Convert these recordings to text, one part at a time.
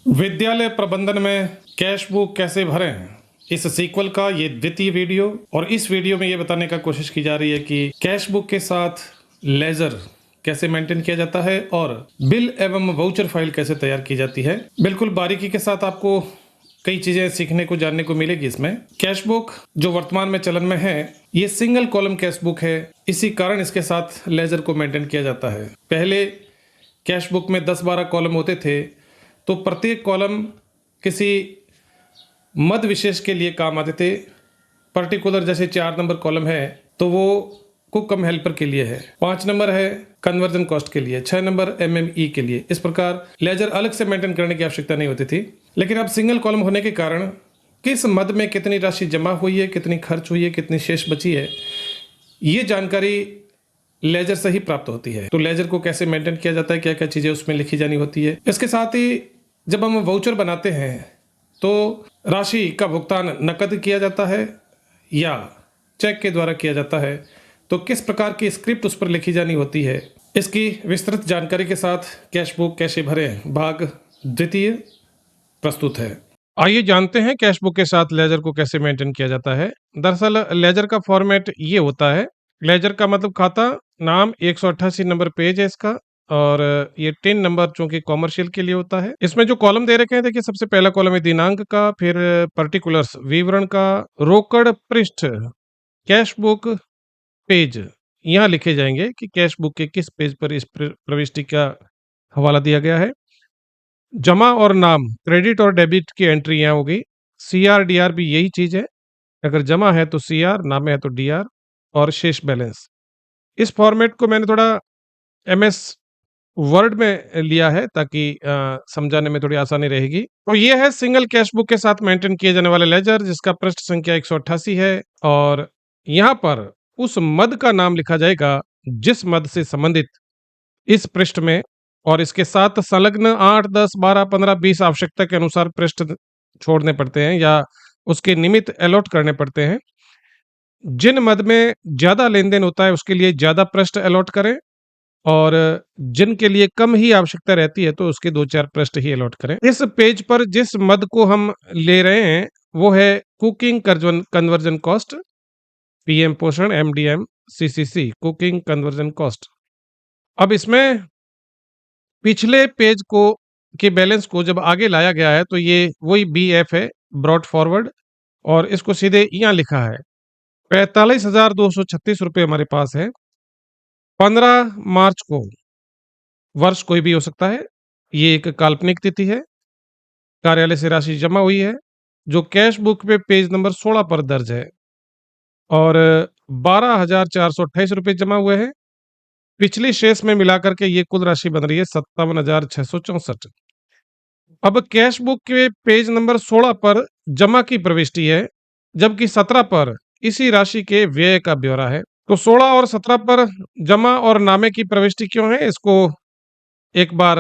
विद्यालय प्रबंधन में कैश बुक कैसे भरें, इस सीक्वल का ये द्वितीय वीडियो। और इस वीडियो में ये बताने का कोशिश की जा रही है कि कैश बुक के साथ लेजर कैसे मेंटेन किया जाता है और बिल एवं वाउचर फाइल कैसे तैयार की जाती है। बिल्कुल बारीकी के साथ आपको कई चीजें सीखने को जानने को मिलेगी इसमें। कैश बुक जो वर्तमान में चलन में है, ये सिंगल कॉलम कैश बुक है, इसी कारण इसके साथ लेजर को मेंटेन किया जाता है। पहले कैश बुक में 10-12 कॉलम होते थे, तो प्रत्येक कॉलम किसी मद विशेष के लिए काम आते थे। पर्टिकुलर जैसे 4 नंबर कॉलम है तो वो कुक कम हेल्पर के लिए है, 5 नंबर है कन्वर्जन कॉस्ट के लिए, 6 नंबर MME के लिए। इस प्रकार लेजर अलग से मेंटेन करने की आवश्यकता नहीं होती थी। लेकिन अब सिंगल कॉलम होने के कारण किस मद में कितनी राशि जमा हुई है, कितनी खर्च हुई है, कितनी शेष बची है, ये जानकारी लेजर से ही प्राप्त होती है। तो लेजर को कैसे मेंटेन किया जाता है, क्या क्या चीजें उसमें लिखी जानी होती है। इसके साथ ही जब हम वाउचर बनाते हैं तो राशि का भुगतान नकद किया जाता है या चेक के द्वारा किया जाता है, तो किस प्रकार की स्क्रिप्ट उस पर लिखी जानी होती है, इसकी विस्तृत जानकारी के साथ कैश बुक कैसे भरें भाग द्वितीय प्रस्तुत है। आइए जानते हैं कैश बुक के साथ लेजर को कैसे मेंटेन किया जाता है। दरअसल लेजर का फॉर्मेट ये होता है। लेजर का मतलब खाता, नाम, 188 नंबर पेज है इसका, और ये 10 नंबर चूंकि कॉमर्शियल के लिए होता है। इसमें जो कॉलम दे रखे हैं, देखिए सबसे पहला कॉलम है दिनांक का, फिर पर्टिकुलर्स विवरण का, रोकड़ पृष्ठ, कैश बुक पेज, यहाँ लिखे जाएंगे कि कैश बुक के किस पेज पर इस प्रविष्टि का हवाला दिया गया है। जमा और नाम, क्रेडिट और डेबिट की एंट्री यहाँ होगी। CR DR भी यही चीज है, अगर जमा है तो CR, नाम है तो DR, और शेष बैलेंस। इस फॉर्मेट को मैंने थोड़ा MS वर्ड में लिया है ताकि समझाने में थोड़ी आसानी रहेगी। तो ये है सिंगल कैश बुक के साथ मेंटेन किए जाने वाला लेजर, जिसका पृष्ठ संख्या 188 है, और यहाँ पर उस मद का नाम लिखा जाएगा जिस मद से संबंधित इस पृष्ठ में, और इसके साथ संलग्न 8, 10, 12, 15, 20 आवश्यकता के अनुसार पृष्ठ छोड़ने पड़ते हैं या उसके निमित्त अलॉट करने पड़ते हैं। जिन मद में ज्यादा लेन देन होता है उसके लिए ज्यादा पृष्ठ अलॉट करें, और जिनके लिए कम ही आवश्यकता रहती है तो उसके 2-4 पृष्ठ ही अलॉट करें। इस पेज पर जिस मद को हम ले रहे हैं वो है कुकिंग कन्वर्जन कॉस्ट, PM पोषण, MDM, CCC, cooking conversion cost. अब इसमें पिछले पेज को के बैलेंस को जब आगे लाया गया है तो ये वही BF है, ब्रॉड फॉरवर्ड, और इसको सीधे यहाँ लिखा है। 45,236 रुपये हमारे पास है। 15 मार्च को, वर्ष कोई भी हो सकता है, ये एक काल्पनिक तिथि है, कार्यालय से राशि जमा हुई है जो कैश बुक पे पेज नंबर 16 पर दर्ज है, और 12,428 रुपये जमा हुए हैं। पिछली शेष में मिलाकर के ये कुल राशि बन रही है 57,664। अब कैश बुक के पेज नंबर 16 पर जमा की प्रविष्टि है, जबकि 17 पर इसी राशि के व्यय का ब्यौरा है। तो 16 और 17 पर जमा और नामे की प्रविष्टि क्यों है, इसको एक बार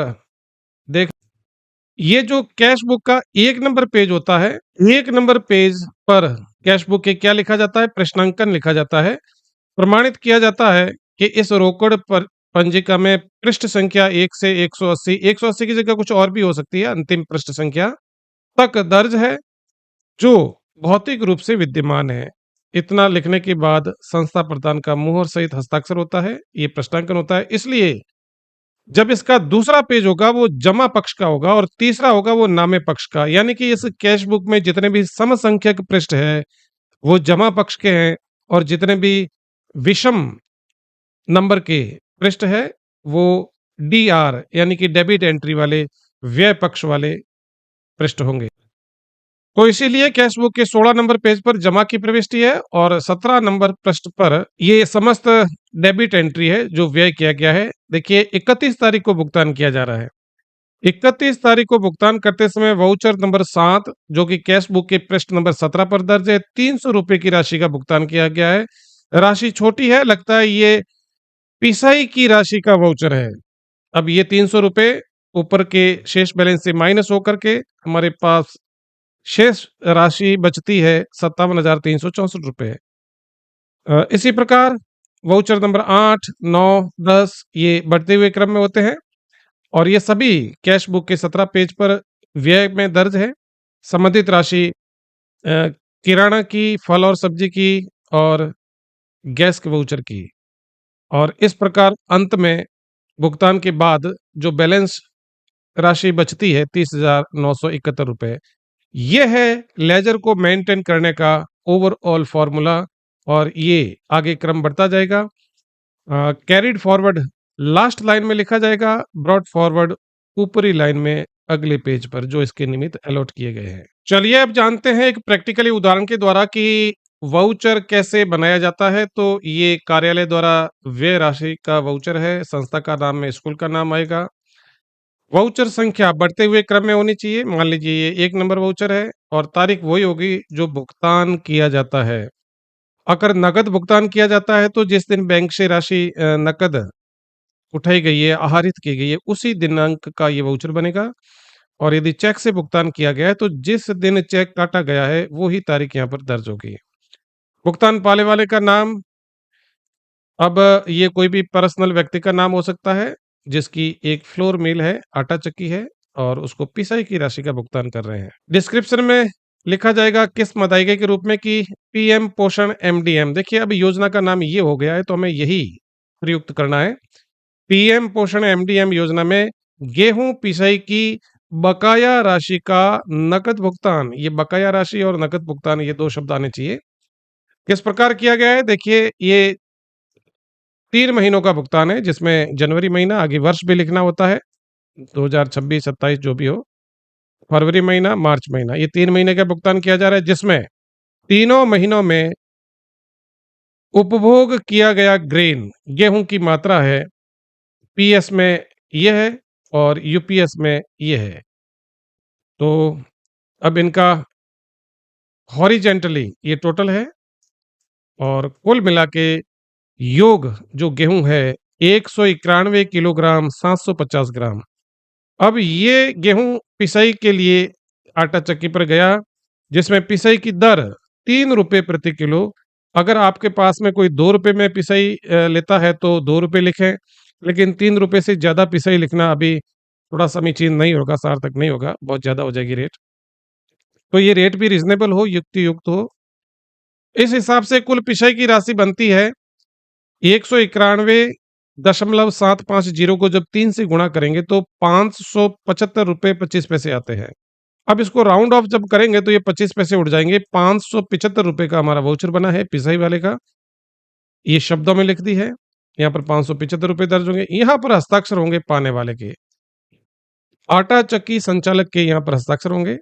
देख। ये जो कैश बुक का 1 नंबर पेज होता है, 1 नंबर पेज पर कैश बुक के क्या लिखा जाता है, प्रश्नांकन लिखा जाता है। प्रमाणित किया जाता है कि इस रोकड़ पर पंजिका में पृष्ठ संख्या 1 से 180 की जगह कुछ और भी हो सकती है, अंतिम पृष्ठ संख्या तक दर्ज है जो भौतिक रूप से विद्यमान है। इतना लिखने के बाद संस्था प्रधान का मुहर सहित हस्ताक्षर होता है, ये प्रश्नांकन होता है। इसलिए जब इसका दूसरा पेज होगा वो जमा पक्ष का होगा और तीसरा होगा वो नामे पक्ष का, यानी कि इस कैश बुक में जितने भी समसंख्यक पृष्ठ है वो जमा पक्ष के हैं, और जितने भी विषम नंबर के पृष्ठ है वो DR यानी कि डेबिट एंट्री वाले, व्यय पक्ष वाले पृष्ठ होंगे। तो इसीलिए कैश बुक के 16 नंबर पेज पर जमा की प्रविष्टि है और 17 नंबर पृष्ठ पर ये समस्त डेबिट एंट्री है जो व्यय किया गया है। देखिए 31 तारीख को भुगतान किया जा रहा है। 31 तारीख को भुगतान करते समय वाउचर नंबर 7 जो कि कैश बुक के पृष्ठ नंबर 17 पर दर्ज है, 300 रुपए की राशि का भुगतान किया गया है। राशि छोटी है, लगता है ये पिसाई की राशि का वाउचर है। अब ये 300 रुपए ऊपर के शेष बैलेंस से माइनस होकर के हमारे पास शेष राशि बचती है 57,364 रुपए। इसी प्रकार वाउचर नंबर 8, 9, 10 ये बढ़ते हुए क्रम में होते हैं, और ये सभी कैश बुक के 17 पेज पर व्यय में दर्ज है। संबंधित राशि किराना की, फल और सब्जी की और गैस के वाउचर की। और इस प्रकार अंत में भुगतान के बाद जो बैलेंस राशि बचती है 30,971 रुपए, ये है लेजर को मेंटेन करने का ओवरऑल फॉर्मूला। और ये आगे क्रम बढ़ता जाएगा। कैरिड फॉरवर्ड लास्ट लाइन में लिखा जाएगा, ब्रॉड फॉरवर्ड ऊपरी लाइन में अगले पेज पर जो इसके निमित्त अलॉट किए गए हैं। चलिए अब जानते हैं एक प्रैक्टिकली उदाहरण के द्वारा कि वाउचर कैसे बनाया जाता है। तो ये कार्यालय द्वारा व्यय राशि का वाउचर है, संस्था का नाम में स्कूल का नाम आएगा। वाउचर संख्या बढ़ते हुए क्रम में होनी चाहिए। मान लीजिए ये 1 नंबर वाउचर है और तारीख वही होगी जो भुगतान किया जाता है। अगर नकद भुगतान किया जाता है तो जिस दिन बैंक से राशि नकद उठाई गई है, आहरित की गई है, उसी दिनांक का ये वाउचर बनेगा। और यदि चेक से भुगतान किया गया है तो जिस दिन चेक काटा गया है वो ही तारीख यहाँ पर दर्ज होगी। भुगतान पाने वाले का नाम, अब ये कोई भी पर्सनल व्यक्ति का नाम हो सकता है जिसकी एक फ्लोर मिल है, आटा चक्की है और उसको पिसाई की राशि का भुगतान कर रहे हैं। डिस्क्रिप्शन में लिखा जाएगा किस मदाइगे के रूप में कि पीएम पोषण एमडीएम। देखिए अब योजना का नाम ये हो गया है तो हमें यही प्रयुक्त करना है। पीएम पोषण एमडीएम योजना में गेहूं पिसाई की बकाया राशि का नकद भुगतान, ये बकाया राशि और नकद भुगतान ये दो शब्द आने चाहिए। किस प्रकार किया गया है, देखिए ये 3 महीनों का भुगतान है जिसमें जनवरी महीना, आगे वर्ष भी लिखना होता है 2026-27 जो भी हो, फरवरी महीना, मार्च महीना, ये 3 महीने का भुगतान किया जा रहा है जिसमें तीनों महीनों में उपभोग किया गया ग्रेन गेहूं की मात्रा है, पीएस में ये है और यूपीएस में ये है। तो अब इनका हॉरिजेंटली ये टोटल है और कुल मिला के योग जो गेहूं है 191 किलोग्राम 750 ग्राम। अब ये गेहूं पिसाई के लिए आटा चक्की पर गया जिसमें पिसाई की दर 3 रुपए प्रति किलो। अगर आपके पास में कोई 2 रुपए में पिसाई लेता है तो 2 रुपए लिखें, लेकिन 3 रुपए से ज़्यादा पिसाई लिखना अभी थोड़ा समीचीन नहीं होगा, सार्थक नहीं होगा, बहुत ज़्यादा हो जाएगी रेट। तो ये रेट भी रिजनेबल हो, युक्ति युक्त हो। इस हिसाब से कुल पिसाई की राशि बनती है 191,750 को जब 3 से गुणा करेंगे तो 575 रुपये 25 पैसे आते हैं। अब इसको राउंड ऑफ जब करेंगे तो ये 25 पैसे उड़ जाएंगे। 575 रुपये का हमारा वाउचर बना है पिसाई वाले का, ये शब्दों में लिख दी है। यहाँ पर 575 रुपये दर्ज होंगे, यहाँ पर हस्ताक्षर होंगे पाने वाले के, आटा चक्की संचालक के यहाँ पर हस्ताक्षर होंगे।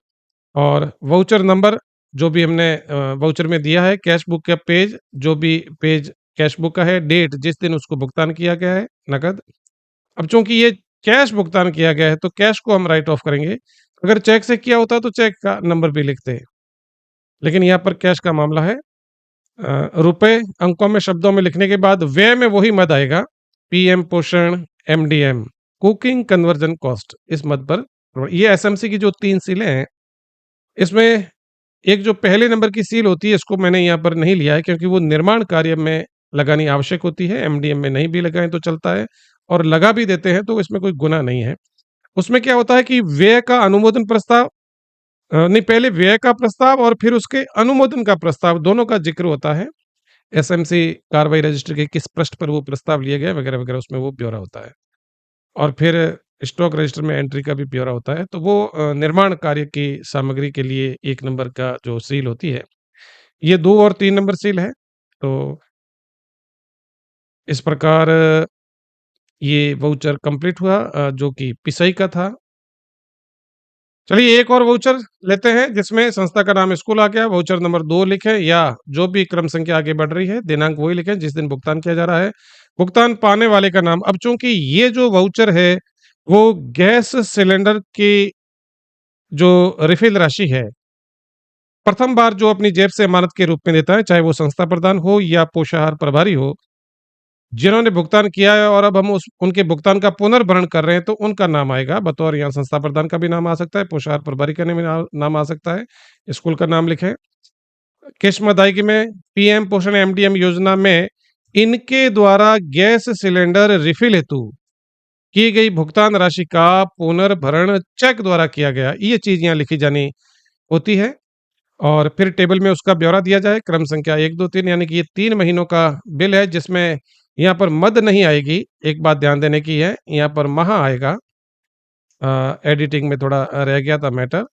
और वाउचर नंबर जो भी हमने वाउचर में दिया है, कैश बुक का पेज, जो भी पेज कैश बुक का है, डेट जिस दिन उसको भुगतान किया गया है नकद। अब चूंकि ये कैश भुगतान किया गया है तो कैश को हम राइट ऑफ करेंगे। अगर चेक से किया होता तो चेक का नंबर भी लिखते, लेकिन यहाँ पर कैश का मामला है। रुपए अंकों में शब्दों में लिखने के बाद व्यय में वही मद आएगा, पीएम पोषण एमडीएम कुकिंग कन्वर्जन कॉस्ट, इस मद पर। ये एसएमसी की जो 3 सीलें हैं इसमें एक जो पहले नंबर की सील होती है इसको मैंने यहाँ पर नहीं लिया है क्योंकि वो निर्माण कार्य में लगानी आवश्यक होती है। एमडीएम में नहीं भी लगाएं तो चलता है और लगा भी देते हैं तो इसमें कोई गुनाह नहीं है। उसमें क्या होता है कि व्यय का अनुमोदन प्रस्ताव, नहीं, पहले व्यय का प्रस्ताव और फिर उसके अनुमोदन का प्रस्ताव, दोनों का जिक्र होता है। एसएमसी कार्रवाई रजिस्टर के किस पृष्ठ पर वो प्रस्ताव लिया गया वगैरह वगैरह, उसमें वो ब्यौरा होता है। और फिर स्टॉक रजिस्टर में एंट्री का भी ब्यौरा होता है। तो वो निर्माण कार्य की सामग्री के लिए 1 नंबर का जो सील होती है, ये 2 और 3 नंबर सील है। तो इस प्रकार ये वाउचर कंप्लीट हुआ जो कि पिसाई का था। चलिए एक और वाउचर लेते हैं जिसमें संस्था का नाम स्कूल आ गया। वाउचर नंबर 2 लिखें या जो भी क्रम संख्या आगे बढ़ रही है, दिनांक वही लिखें जिस दिन भुगतान किया जा रहा है। भुगतान पाने वाले का नाम, अब चूंकि ये जो वाउचर है वो गैस सिलेंडर की जो रिफिल राशि है, प्रथम बार जो अपनी जेब से अमानत के रूप में देता है, चाहे वो संस्था प्रधान हो या पोषाहार प्रभारी हो, जिन्होंने भुगतान किया है और अब हम उनके भुगतान का पुनर्भरण कर रहे हैं तो उनका नाम आएगा बतौर, यहाँ संस्था प्रधान का भी नाम आ सकता है, पोषाहार प्रभारी का नाम आ सकता है, स्कूल का नाम लिखें। किस्त अदायगी में पीएम पोषण एमडीएम योजना में इनके द्वारा गैस सिलेंडर रिफिल हेतु की गई भुगतान राशि का पुनर्भरण चेक द्वारा किया गया, ये चीज यहाँ लिखी जानी होती है। और फिर टेबल में उसका ब्यौरा दिया जाए, क्रम संख्या 1, 2, 3, यानी कि ये 3 महीनों का बिल है, जिसमें यहाँ पर मद नहीं आएगी। एक बात ध्यान देने की है, यहाँ पर माह आएगा। एडिटिंग में थोड़ा रह गया था मैटर।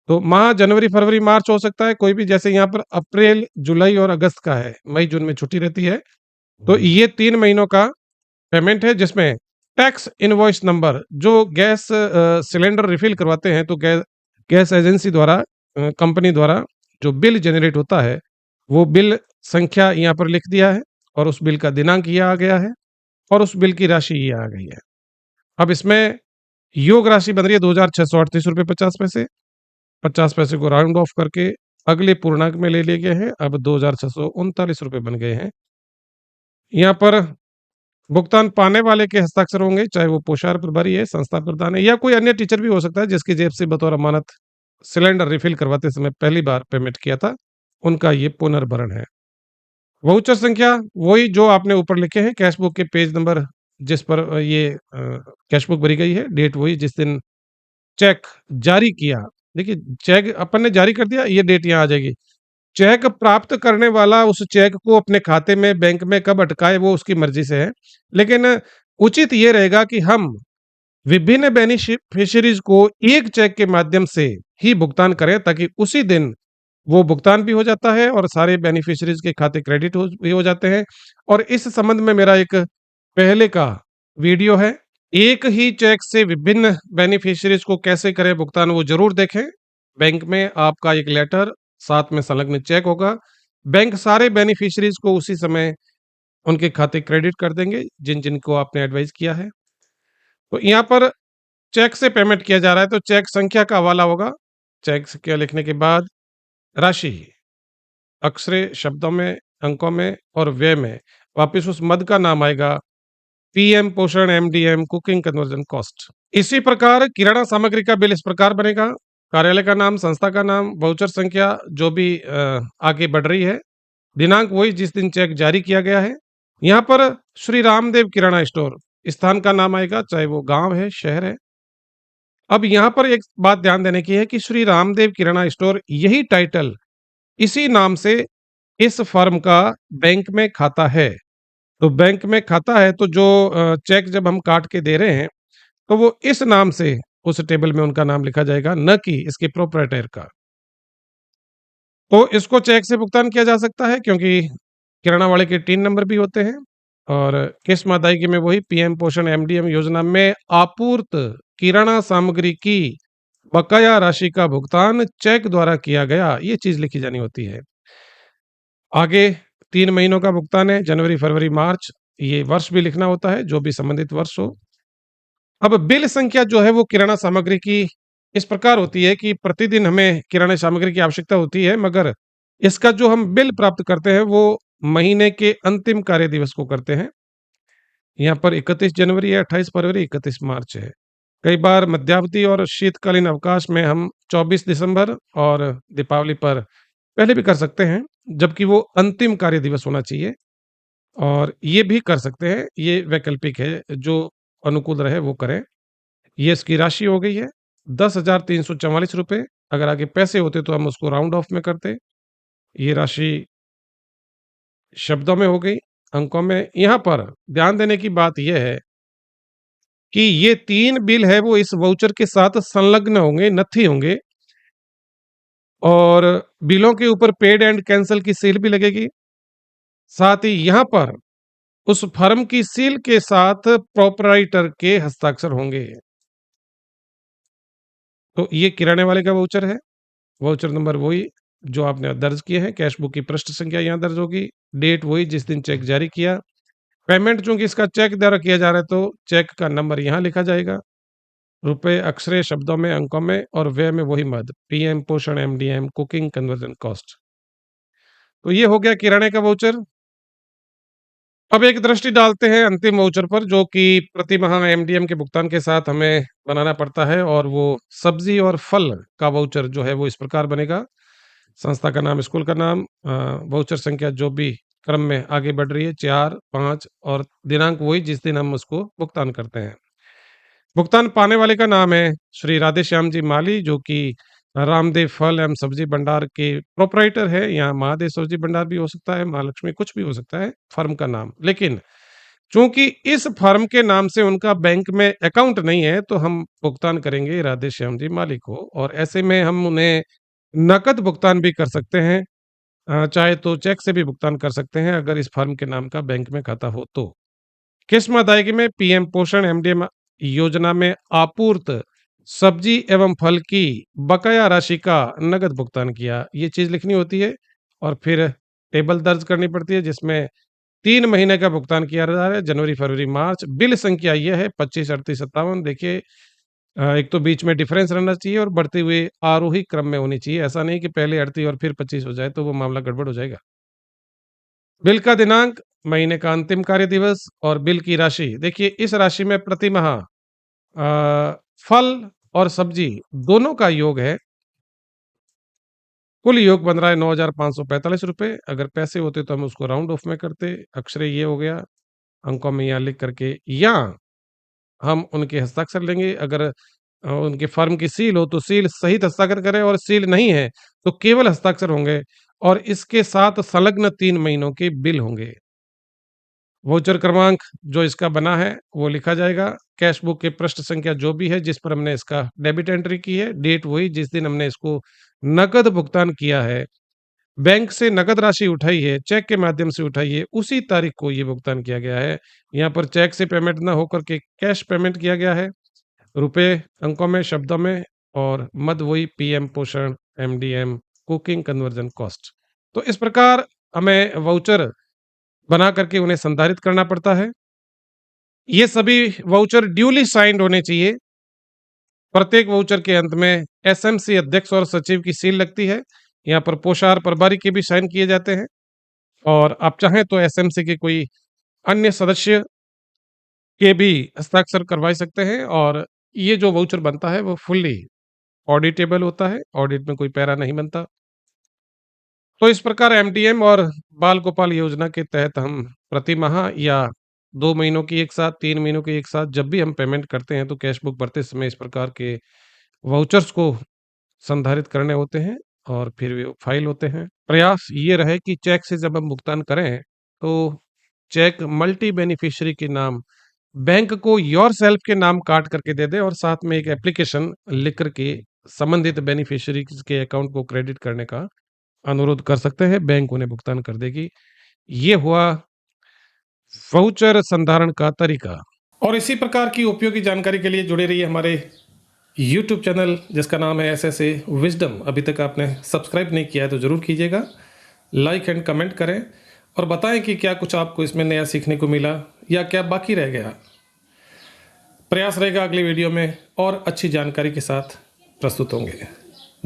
तो माह जनवरी फरवरी मार्च हो सकता है, कोई भी, जैसे यहाँ पर अप्रैल जुलाई और अगस्त का है, मई जून में छुट्टी रहती है। तो ये 3 महीनों का पेमेंट है, जिसमें टैक्स इनवॉइस नंबर, जो गैस सिलेंडर रिफिल करवाते हैं तो गैस एजेंसी द्वारा, कंपनी द्वारा जो बिल जनरेट होता है, वो बिल संख्या यहाँ पर लिख दिया है, और उस बिल का दिनांक ये आ गया है, और उस बिल की राशि ये आ गई है। अब इसमें योग राशि बन रही है 2,638 रुपये 50 पैसे। 50 पैसे को राउंड ऑफ करके अगले पूर्णांक में ले लिए गए हैं। अब 2,639 रुपये बन गए हैं। यहाँ पर भुगतान पाने वाले के हस्ताक्षर होंगे, चाहे वो पोषार प्रभारी है, संस्था प्रधान है, या कोई अन्य टीचर भी हो सकता है जिसकी जेब से बतौर अमानत सिलेंडर रिफिल करवाते समय पहली बार पेमेंट किया था, उनका ये पुनर्भरण है। वाउचर संख्या वही जो आपने ऊपर लिखे हैं, कैश बुक के पेज नंबर जिस पर ये कैश बुक भरी गई है, डेट वही जिस दिन चेक जारी किया। देखिए, चेक अपन ने जारी कर दिया, ये डेट यहाँ आ जाएगी। चेक प्राप्त करने वाला उस चेक को अपने खाते में, बैंक में कब अटकाए, वो उसकी मर्जी से है। लेकिन उचित ये रहेगा कि हम विभिन्न बेनिफिशियरीज को एक चेक के माध्यम से ही भुगतान करें, ताकि उसी दिन वो भुगतान भी हो जाता है और सारे बेनिफिशियरीज के खाते क्रेडिट भी हो जाते हैं। और इस संबंध में मेरा एक पहले का वीडियो है, एक ही चेक से विभिन्न बेनिफिशियरीज को कैसे करें भुगतान, वो जरूर देखें। बैंक में आपका एक लेटर, साथ में संलग्न चेक होगा। बैंक सारे बेनिफिशियरीज को उसी समय उनके खाते क्रेडिट कर देंगे, जिन जिनको आपने एडवाइस किया है। तो यहाँ पर चेक से पेमेंट किया जा रहा है, तो चेक संख्या का हवाला होगा। चेक संख्या लिखने के बाद राशि अक्षरे, शब्दों में, अंकों में और व्यय में वापस उस मद का नाम आएगा, पीएम पोषण एमडीएम कुकिंग कन्वर्जन कॉस्ट। इसी प्रकार किराना सामग्री का बिल इस प्रकार बनेगा, कार्यालय का नाम, संस्था का नाम, वाउचर संख्या जो भी आगे बढ़ रही है, दिनांक वही जिस दिन चेक जारी किया गया है। यहाँ पर श्री रामदेव किराना स्टोर स्थान का नाम आएगा, चाहे वो गांव है, शहर है। अब यहाँ पर एक बात ध्यान देने की है कि श्री रामदेव किराना स्टोर, यही टाइटल, इसी नाम से इस फर्म का बैंक में खाता है। तो बैंक में खाता है, तो जो चेक जब हम काट के दे रहे हैं, तो वो इस नाम से उस टेबल में उनका नाम लिखा जाएगा, न कि इसके प्रोप्राइटर का। तो इसको चेक से भुगतान किया जा सकता है, क्योंकि किराना वाले के 3 नंबर भी होते हैं। और किस्त अदायगी में वही पीएम पोषण एमडीएम योजना में आपूर्त किराना सामग्री की बकाया राशि का भुगतान चेक द्वारा किया गया, ये चीज लिखी जानी होती है। आगे 3 महीनों का भुगतान है, जनवरी फरवरी मार्च, ये वर्ष भी लिखना होता है, जो भी संबंधित वर्ष हो। अब बिल संख्या जो है वो किराना सामग्री की इस प्रकार होती है कि प्रतिदिन हमें किराना सामग्री की आवश्यकता होती है, मगर इसका जो हम बिल प्राप्त करते हैं वो महीने के अंतिम कार्य दिवस को करते हैं। यहाँ पर 31 जनवरी है, 28 फरवरी, 31 मार्च है। कई बार मध्यावधि और शीतकालीन अवकाश में हम 24 दिसंबर और दीपावली पर पहले भी कर सकते हैं, जबकि वो अंतिम कार्य दिवस होना चाहिए। और ये भी कर सकते हैं, ये वैकल्पिक है, जो अनुकूल रहे वो करें। ये इसकी राशि हो गई है 10,344 रुपये। अगर आगे पैसे होते तो हम उसको राउंड ऑफ में करते। ये राशि शब्दों में हो गई, अंकों में। यहाँ पर ध्यान देने की बात यह है कि ये 3 बिल है वो इस वाउचर के साथ संलग्न होंगे, नथी होंगे, और बिलों के ऊपर पेड एंड कैंसिल की सील भी लगेगी। साथ ही यहाँ पर उस फर्म की सील के साथ प्रोपराइटर के हस्ताक्षर होंगे। तो ये किराने वाले का वाउचर है। वाउचर नंबर वही जो आपने दर्ज किए हैं, कैश बुक की पृष्ठ संख्या यहाँ दर्ज होगी, डेट वही जिस दिन चेक जारी किया, पेमेंट चूंकि इसका चेक द्वारा किया जा रहा है तो चेक का नंबर यहाँ लिखा जाएगा, रुपए अक्षरे, शब्दों में, अंकों में, और व्यय में वही मद, पीएम पोषण एमडीएम कुकिंग कन्वर्जन कॉस्ट। तो ये हो गया किराने का वाउचर। अब एक दृष्टि डालते हैं अंतिम वाउचर पर, जो कि प्रति माह एमडीएम के भुगतान के साथ हमें बनाना पड़ता है, और वो सब्जी और फल का वाउचर जो है वो इस प्रकार बनेगा। संस्था का नाम, स्कूल का नाम, वाउचर संख्या जो भी क्रम में आगे बढ़ रही है, 4, 5, और दिनांक वही जिस दिन हम उसको भुगतान करते हैं। भुगतान पाने वाले का नाम है श्री राधेश्याम जी माली, जो कि रामदेव फल एवं सब्जी भंडार के प्रोपराइटर है। यहाँ महादेव सब्जी भंडार भी हो सकता है, महालक्ष्मी कुछ भी हो सकता है फर्म का नाम। लेकिन चूंकि इस फर्म के नाम से उनका बैंक में अकाउंट नहीं है, तो हम भुगतान करेंगे राधेश्याम जी माली को। और ऐसे में हम उन्हें नकद भुगतान भी कर सकते हैं, चाहे तो चेक से भी भुगतान कर सकते हैं अगर इस फर्म के नाम का बैंक में खाता हो तो। किस्त अदायगी में पीएम पोषण एमडीएम योजना में आपूर्त सब्जी एवं फल की बकाया राशि का नगद भुगतान किया, ये चीज लिखनी होती है। और फिर टेबल दर्ज करनी पड़ती है जिसमें 3 महीने का भुगतान किया जा रहा है, जनवरी फरवरी मार्च। बिल संख्या यह है 253857। देखिए, एक तो बीच में डिफरेंस रहना चाहिए और बढ़ते हुए आरोही क्रम में होनी चाहिए। ऐसा नहीं कि पहले 38 और फिर 25 हो जाए, तो वो मामला गड़बड़ हो जाएगा। बिल का दिनांक, महीने का अंतिम कार्य दिवस और बिल की राशि। देखिए, इस राशि में प्रति माह फल और सब्जी दोनों का योग है। कुल योग बन रहा है 9,545 रुपए। अगर पैसे होते तो हम उसको राउंड ऑफ में करते, अक्षरे ये हो गया, अंकों में यहाँ लिख करके, या हम उनके हस्ताक्षर लेंगे। अगर उनके फर्म की सील हो तो सील सहित हस्ताक्षर करें, और सील नहीं है तो केवल हस्ताक्षर होंगे। और इसके साथ संलग्न 3 महीनों के बिल होंगे। वाउचर क्रमांक जो इसका बना है वो लिखा जाएगा। कैश बुक के पृष्ठ संख्या जो भी है जिस पर हमने इसका डेबिट एंट्री की है, डेट वही जिस दिन हमने इसको नकद भुगतान किया है, बैंक से नकद राशि उठाई है, चेक के माध्यम से उठाई है, उसी तारीख को ये भुगतान किया गया है। यहाँ पर चेक से पेमेंट ना होकर के कैश पेमेंट किया गया है, रुपए अंकों में शब्दों में, और मद वही पीएम पोषण एमडीएम कुकिंग कन्वर्जन कॉस्ट। तो इस प्रकार हमें वाउचर बना करके उन्हें संधारित करना पड़ता है। ये सभी वाउचर ड्यूली साइंड होने चाहिए। प्रत्येक वाउचर के अंत में एसएमसी अध्यक्ष और सचिव की सील लगती है। यहाँ पर पोषाहार प्रभारी के भी साइन किए जाते हैं, और आप चाहें तो एसएमसी के कोई अन्य सदस्य के भी हस्ताक्षर करवा सकते हैं। और ये जो वाउचर बनता है वो फुल्ली ऑडिटेबल होता है, ऑडिट में कोई पैरा नहीं बनता। तो इस प्रकार एमटीएम और बाल गोपाल योजना के तहत हम प्रति माह या 2 महीनों की एक साथ, 3 महीनों की एक साथ, जब भी हम पेमेंट करते हैं तो कैश बुक भरते समय इस प्रकार के वाउचर्स को संधारित करने होते हैं, और फिर वे फाइल होते हैं। प्रयास ये रहे कि चेक से जब हम भुगतान करें तो चेक मल्टी बेनिफिशियरी के नाम, बैंक को योर सेल्फ के नाम काट करके दे दे, और साथ में एक एप्लीकेशन लिख करके संबंधित बेनिफिशियरी के अकाउंट को क्रेडिट करने का अनुरोध कर सकते हैं। बैंक उन्हें भुगतान कर देगी। ये हुआ वाउचर संधारण का तरीका। और इसी प्रकार की उपयोगी जानकारी के लिए जुड़े रहिए हमारे YouTube चैनल जिसका नाम है SSA विजडम। अभी तक आपने सब्सक्राइब नहीं किया है तो ज़रूर कीजिएगा। लाइक एंड कमेंट करें और बताएं कि क्या कुछ आपको इसमें नया सीखने को मिला या क्या बाकी रह गया। प्रयास रहेगा अगली वीडियो में और अच्छी जानकारी के साथ प्रस्तुत होंगे।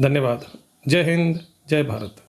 धन्यवाद। जय हिंद, जय भारत।